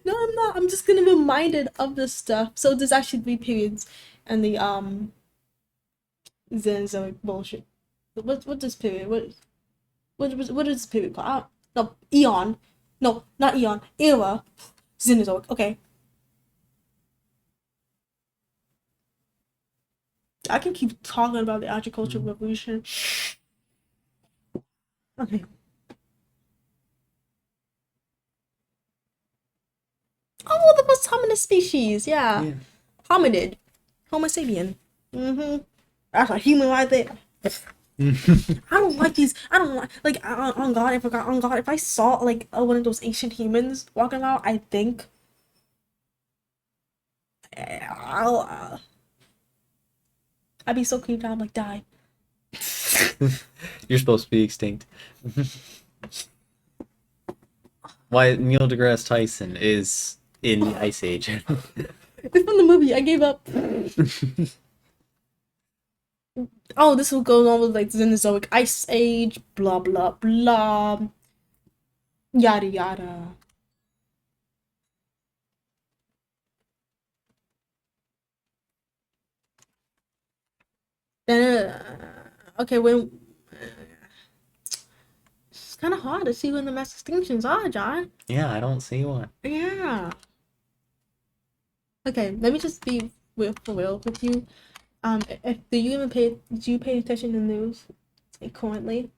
I'm not. I'm just gonna be reminded of this stuff. So there's actually 3 periods and the Cenozoic bullshit. What this period? What is this period called? No, eon. No, not eon. Era. Cenozoic. Okay. I can keep talking about the agricultural revolution. Okay. Oh, the first hominid species. Yeah. Hominid. Homo sapien. That's a human right there. I don't like these. I don't like on God. I forgot on God. If I saw like one of those ancient humans walking around, I think I'd be so creeped out. I'm like, die. You're supposed to be extinct. Why Neil deGrasse Tyson is in the Ice Age. It's from the movie. I gave up. Oh, this will go on with like Cenozoic Ice Age, blah blah blah, yada yada. Then, okay, when it's kind of hard to see when the mass extinctions are, John. Yeah, I don't see one. Yeah. Okay, let me just be for real with you. Did you pay attention to the news like, currently?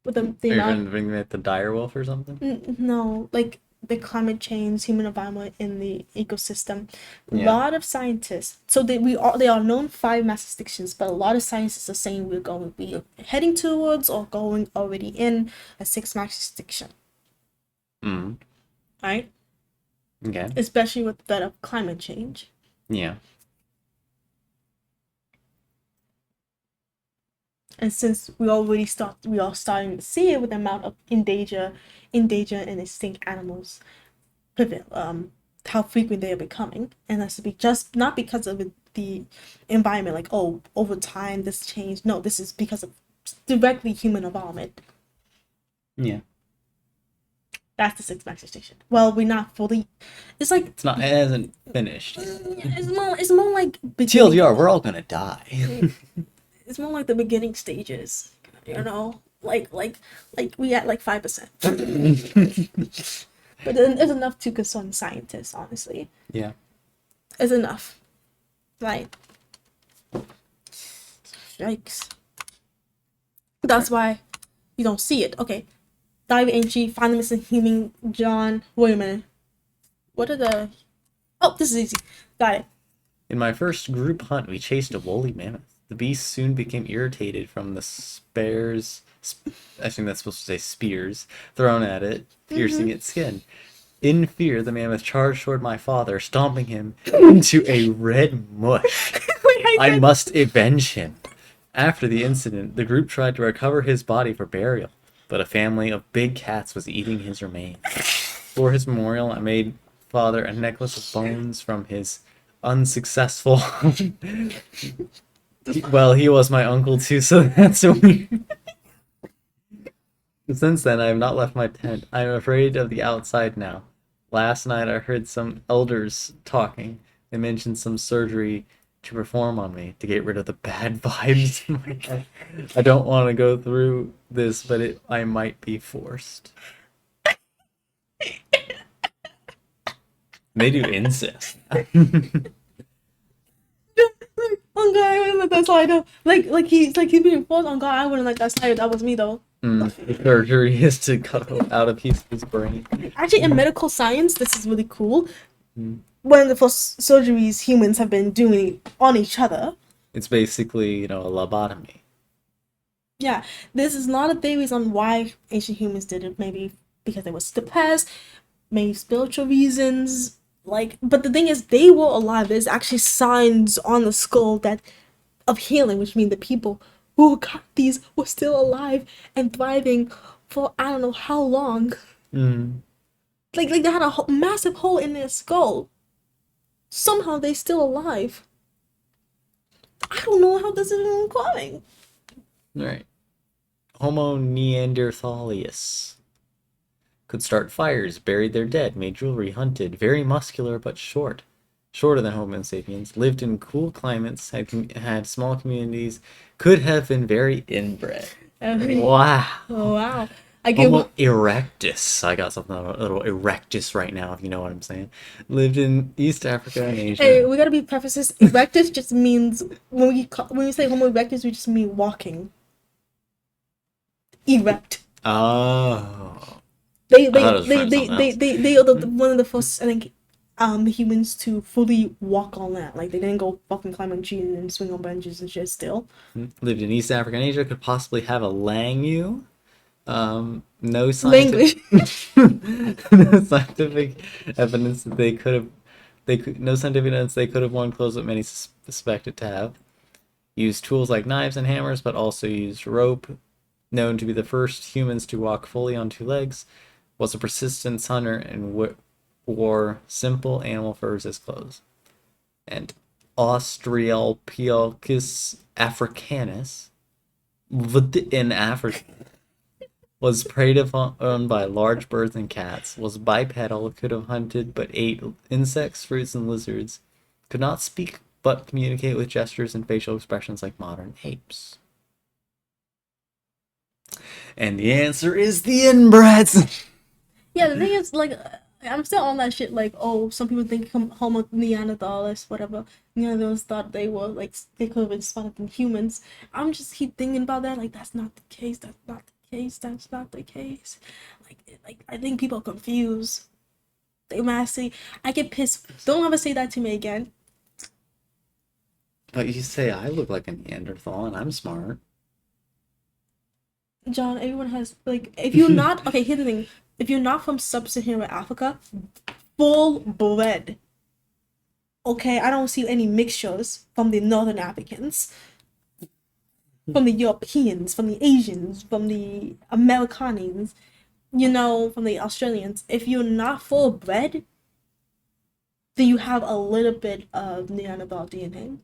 With the Are you amount. going to bring me at the dire wolf or something? No, like the climate change, human environment in the ecosystem. A Yeah. lot of scientists. So they are known 5 mass extinctions, but a lot of scientists are saying we're heading towards or going already in a 6th mass extinction. Right? Okay. Especially with that of climate change. Yeah. And since we are starting to see it with the amount of endangered and extinct animals, how frequent they are becoming, and that's to be just not because of the environment, like over time this changed. No, this is because of directly human involvement. Yeah. That's the 6th max extinction. Well, we're not fully. It hasn't finished. It's more like TLDR, we're all gonna die. It's more like the beginning stages, you know, like we at like 5%. But then it's enough to concern scientists, honestly. Yeah. It's enough. Right. Yikes. That's why you don't see it. Okay. Dive Angie, find the missing human John. Wait a minute. What are the... Oh, this is easy. Got it. In my first group hunt, we chased a woolly mammoth. The beast soon became irritated from the I think that's supposed to say spears, thrown at it, piercing its skin. In fear, the mammoth charged toward my father, stomping him into a red mush. Wait, I must avenge him. After the incident, the group tried to recover his body for burial, but a family of big cats was eating his remains. For his memorial, I made father a necklace of bones from his unsuccessful. Well, he was my uncle too, so that's weird. Since then, I have not left my tent. I am afraid of the outside now. Last night, I heard some elders talking. They mentioned some surgery to perform on me to get rid of the bad vibes in my head. I don't want to go through this, but I might be forced. They do incest. On God, I wouldn't let that slide though. He's being forced. On God, I wouldn't let that slide. That was me though. The surgery is to cut out a piece of his brain. Actually, in medical science, this is really cool. One of the first surgeries humans have been doing on each other. It's basically, a lobotomy. Yeah, this is not a theories on why ancient humans did it. Maybe because they were depressed, maybe spiritual reasons. But the thing is, they were alive. There's actually signs on the skull of healing, which means the people who got these were still alive and thriving for I don't know how long. Like they had a massive hole in their skull. Somehow they're still alive. I don't know how this is even going. Right. Homo neanderthalis. Could start fires, buried their dead, made jewelry, hunted, very muscular but short. Shorter than Homo sapiens, lived in cool climates, had small communities, could have been very inbred. Wow. Oh, wow. Homo erectus. I got something a little erectus right now, if you know what I'm saying. Lived in East Africa and Asia. Hey, we gotta be prefaces. Erectus just means when we say Homo erectus, we just mean walking. Erect. Oh. They are one of the first, I think, humans to fully walk on land. Like they didn't go fucking climb on trees and swing on benches and shit. Still lived in East Africa and Asia. Could possibly have a langu. No scientific no scientific evidence that they could have. No scientific evidence they could have worn clothes that many suspected to have. Used tools like knives and hammers, but also used rope. Known to be the first humans to walk fully on two legs. Was a persistent hunter and wore simple animal furs as clothes. And Australopithecus africanus in Africa was preyed upon by large birds and cats, was bipedal, could have hunted but ate insects, fruits, and lizards, could not speak but communicate with gestures and facial expressions like modern apes. And the answer is the inbreds. Yeah, the thing is, I'm still on that shit. Some people think Homo neanderthalis, whatever. Neanderthals thought they were they could have been smarter than humans. I'm just keep thinking about that. That's not the case. That's not the case. That's not the case. I think people are confused. They might say, I get pissed. Don't ever say that to me again. But you say I look like a Neanderthal and I'm smart. John, everyone has if you're not okay, here's the thing. If you're not from sub-Saharan Africa, full bred. Okay, I don't see any mixtures from the Northern Africans, from the Europeans, from the Asians, from the Americans, from the Australians. If you're not full bred, then you have a little bit of Neanderthal DNA.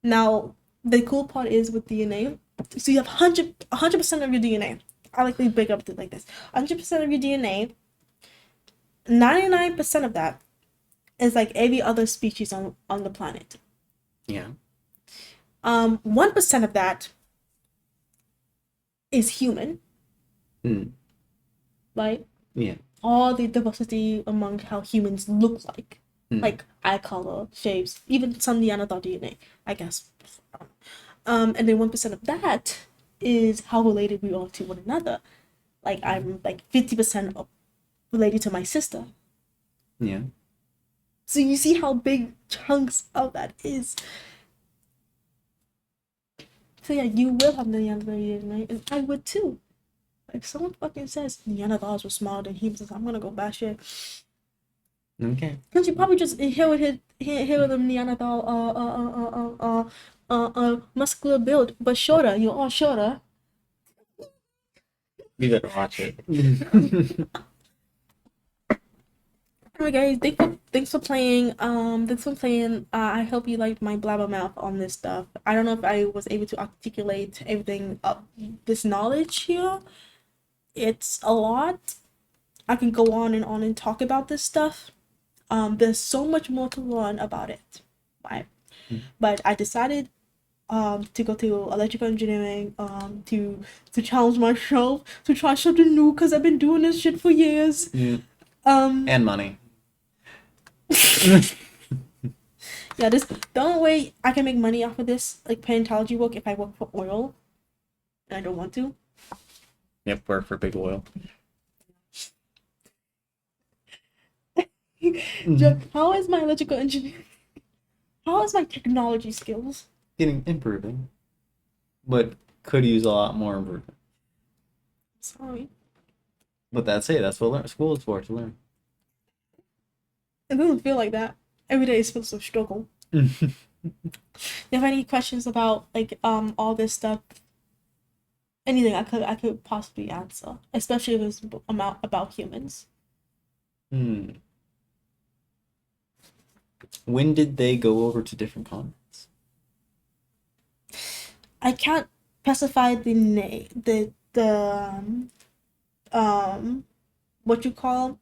Now, the cool part is with DNA, so you have 100% of your DNA. I like to break up like this. 100% of your DNA, 99% of that is like every other species on the planet. Yeah. 1% of that is human. Right? Yeah. All the diversity among how humans look like. Like eye color, shapes, even some Neanderthal DNA, I guess. And then 1% of that is how related we are to one another. I'm 50% related to my sister. Yeah. So you see how big chunks of that is. So yeah, you will have Neanderthal DNA, and I would too. If someone fucking says Neanderthals were smaller than humans, I'm gonna go batshit. Okay. Because you probably just hear with them Neanderthal muscular build, but shorter. You're all shorter. You better watch it. Anyway, guys, thanks for playing. Thanks for playing. I hope you liked my blabbermouth on this stuff. I don't know if I was able to articulate everything of this knowledge here. It's a lot. I can go on and talk about this stuff. There's so much more to learn about it, right? But I decided to go to electrical engineering, to challenge myself, to try something new, because I've been doing this shit for years. And money. Yeah, the only way I can make money off of this, like paleontology work, if I work for oil, and I don't want to. Yep, work for big oil. How is my electrical engineering? How is my technology skills? Improving. But could use a lot more improvement. Sorry. But that's what school is for, to learn. It doesn't feel like that. Every day it feels so struggle. If you have any questions about like all this stuff, anything I could possibly answer, especially if it's about humans. When did they go over to different continents? I can't specify the name, what you call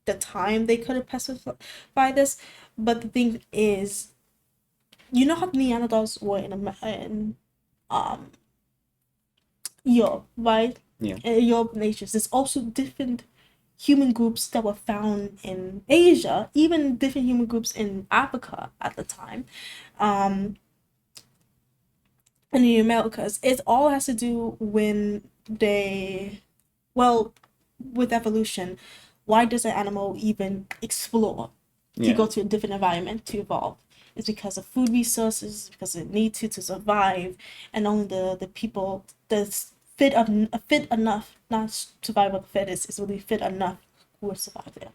the time they could have specified this, but the thing is, you know how Neanderthals were in Europe, right? Yeah. Europe nations. There's also different human groups that were found in Asia, even different human groups in Africa at the time, in the Americas. It all has to do when with evolution. Why does an animal even explore to go to a different environment to evolve? It's because of food resources, because it needs to survive, and only the people that's fit enough, not survival of the fittest, is really fit enough who will survive there.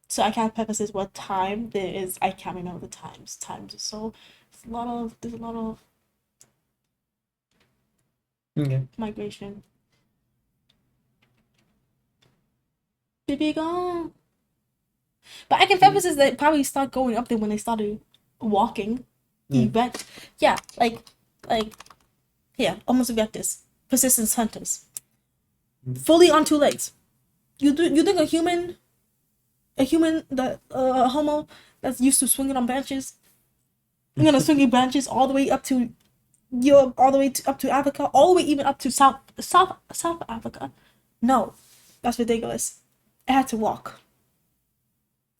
So I can't purpose what time there is. I can't remember the times. Times are so there's a lot of migration. Baby gone. But I can purpose is they probably start going up there when they started walking. Erect. Yeah, almost erectus. Persistence hunters. Fully on two legs. You think a human that a homo that's used to swinging on branches, you're gonna swing branches all the way up to Europe, all the way up to Africa, all the way even up to South Africa? No, that's ridiculous. It had to walk.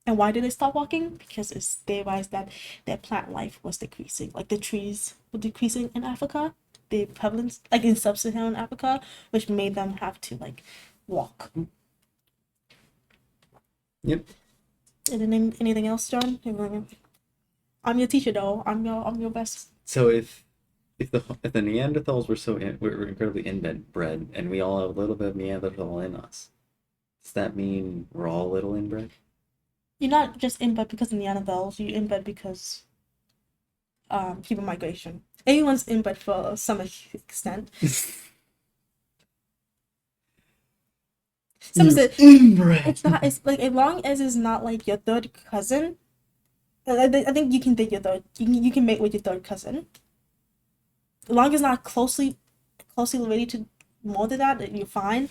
And why did they stop walking? Because they realized that their plant life was decreasing. Like the trees were decreasing in Africa, the prevalence, like in sub-Saharan Africa, which made them have to like walk. Yep. Anything else, John? I'm your teacher, though. I'm your best. So if the Neanderthals were incredibly inbred, and we all have a little bit of Neanderthal in us, does that mean we're all a little inbred? You're not just inbred because of Neanderthals. You're inbred because human migration. Everyone's inbred for some extent. Some said inbred. It's not. It's like as long as it's not like your third cousin. I think you can date your third. You can mate with your third cousin. As long as it's not closely related to more than that, you're fine.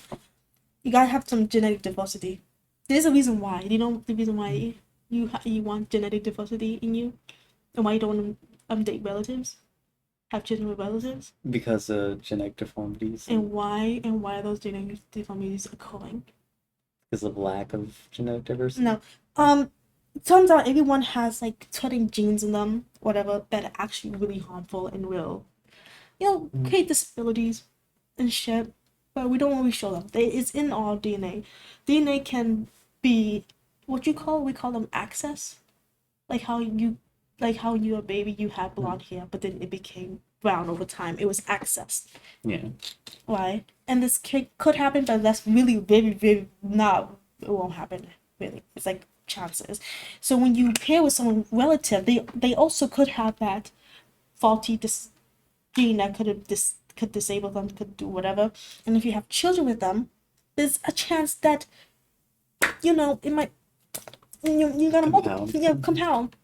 You gotta have some genetic diversity. There's a reason why. Do you know the reason why you want genetic diversity in you, and why you don't want to date relatives, have children with relatives? Because of genetic deformities. And why are those genetic deformities occurring? Because of lack of genetic diversity. No. It turns out everyone has like certain genes in them, whatever, that are actually really harmful and will, create disabilities and shit. But we don't always show them. It's in our DNA. DNA can be we call them access. Like how you a baby, you have blonde hair, but then it became around over time. It was accessed. Yeah. Right? And this could happen, but that's really very, very not. It won't happen. Really, it's like chances. So when you pair with someone relative, they also could have that faulty gene that could disable them, could do whatever. And if you have children with them, there's a chance that it might you're gonna Compound. compound.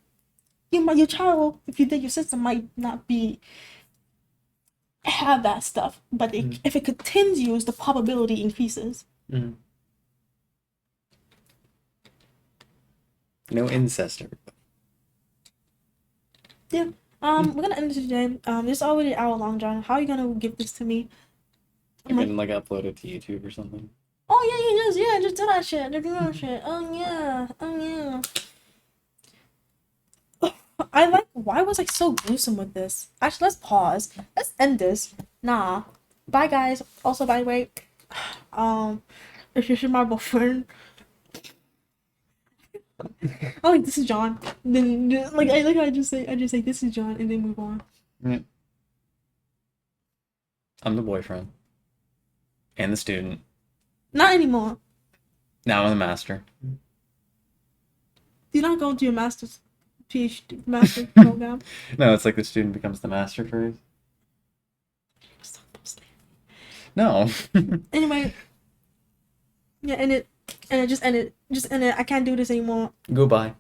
Your child, if you did your system, might not have that stuff, but if it continues, the probability increases. Mm. No incest. Yeah. We're gonna end it today. It's already an hour long, John. How are you gonna give this to me? You can like upload it to YouTube or something. Oh yeah, just do that shit. Just do that shit. Oh yeah. Why was I so gruesome with this? Actually, let's pause. Let's end this. Nah. Bye, guys. Also, by the way, if you're my boyfriend, oh, this is John. Then, I just say this is John, and then move on. Yeah. I'm the boyfriend. And the student. Not anymore. Now I'm the master. You're not going to your master's PhD master program. No, it's like the student becomes the master first. No. Anyway. Yeah, end it. Just end it. I can't do this anymore. Goodbye.